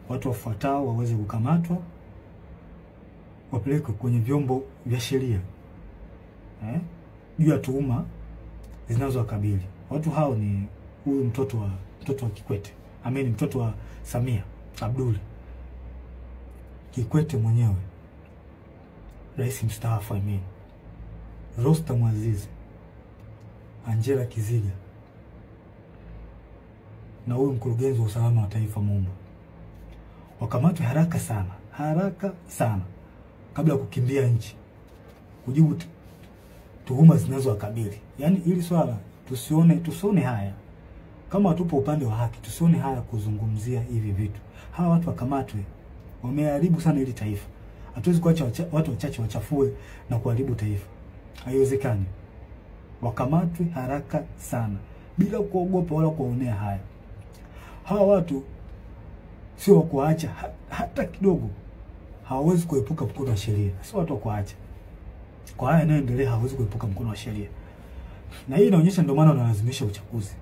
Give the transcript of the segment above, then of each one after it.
watu wafuatao waweze kukamatwa, wapelekwe kwenye vyombo vya sheria juu ya tuhuma zinazowakabili. Watu hao ni huyu mtoto wa Kikwete, mtoto wa Samia Abdul Kikwete mwenyewe, rais mstaafu, Rostam Aziz, Angela Kiziga, na huyu mkurugenzi wa usalama wa taifa Mumba. Wakamatwe haraka sana kabla ya kukimbia nchi kujibu tuhuma zinazowakabili. Yaani hili swala tusione haya. Kama tupo upande wa haki, tusione haya kuzungumzia hivi vitu. Hawa watu wakamatwe. Wameharibu sana hili taifa. Hatuwezi kuacha watu wachache wachafue na kuharibu taifa. Haiwezekani. Wakamatwe haraka sana bila kuogopa wala kuonea haya. Hawa watu sio wa kuacha hata kidogo. Hawawezi kuepuka mkono wa sheria. Sio watu wa kuacha. Kwa haya yanayoendelea hawezi kuepuka mkono wa sheria. Na hii inaonyesha ndio maana wanalazimisha uchaguzi.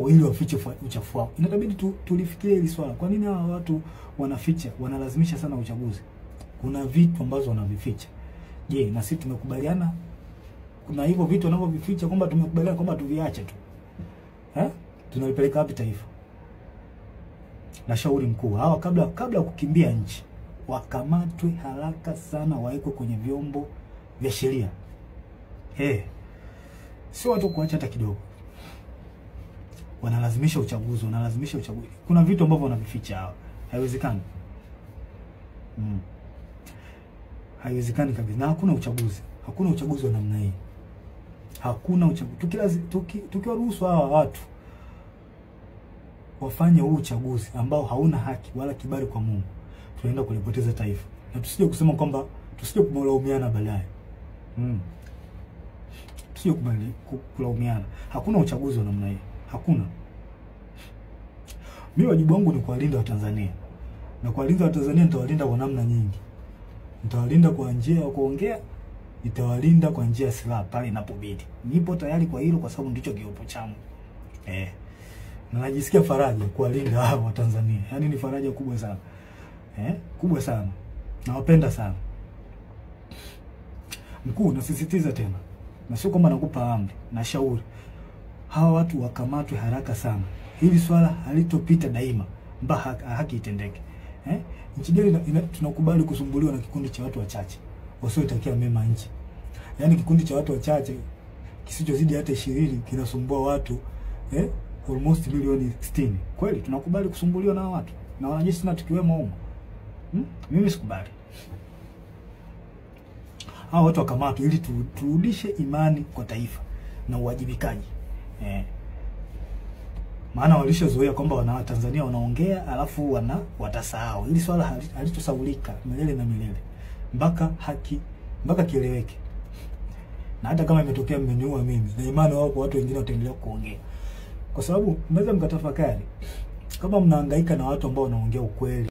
Ili wafiche uchafu wao. Inatabidi tulifikirie hili swala. Kwa nini hawa watu wanalazimisha sana uchaguzi? Kuna vitu ambazo wanavificha. Je, na sisi tumekubaliana kuna hivyo vitu wanavyovificha kwamba tumekubaliana kwamba tuviache tu? Tunalipeleka wapi taifa? Na shauri mkuu, hawa kabla kukimbia nchi, wakamatwe haraka sana, waekwe kwenye vyombo vya sheria. Sio watu kuacha hata kidogo. Wanalazimisha uchaguzi. Kuna vitu ambavyo wanavificha hawa. Haiwezekani. Haiwezekani kabisa. Na hakuna uchaguzi wa namna hii. Hakuna uchaguzi. Tukiwaruhusu hawa watu wafanye huu uchaguzi ambao hauna haki wala kibali kwa Mungu, tunaenda kulipoteza taifa. Na tusije kusema kwamba tusije kumlaumiana baadaye. Tusije kulaumiana. Hakuna uchaguzi wa namna hii. Hakuna. Mimi wajibu wangu ni kuwalinda Watanzania. Na kuwalinda Watanzania nitawalinda kwa namna nyingi. Nitawalinda kwa njia ya kuongea, nitawalinda kwa njia ya silaha pale inapobidi. Nipo tayari kwa hilo kwa sababu ndicho kiopo changu. Na najisikia faraja kuwalinda hao Watanzania. Yaani ni faraja kubwa sana. Kubwa sana. Nawapenda sana. Mkuu, nasisitiza tena. Na sio kwamba nakupa amri, na shauri. Hawa watu wakamatwe haraka sana. Hili swala halitopita daima mpaka haki itendeke. Nchi gani tunakubali kusumbuliwa na kikundi cha watu wachache wasiotakia mema nchi? Yaani kikundi cha watu wachache kisichozidi hata 20 kinasumbua watu almost milioni 60. Kweli tunakubali kusumbuliwa na watu na wanajeshi na tukiwemo huko? Mimi sikubali. Hao watu wakamatwe ili turudishe imani kwa taifa na uwajibikaji. Maana walishazoea kwamba wana Tanzania wanaongea alafu watasahau. Hili swala halitosaulika milele na milele. Mpaka kieleweke. Na hata kama imetokea mmeniua mimi, na imani wako watu wengine wataendelea kuongea. Kwa sababu mnaweza mkatafakari kama mnahangaika na watu ambao wanaongea ukweli.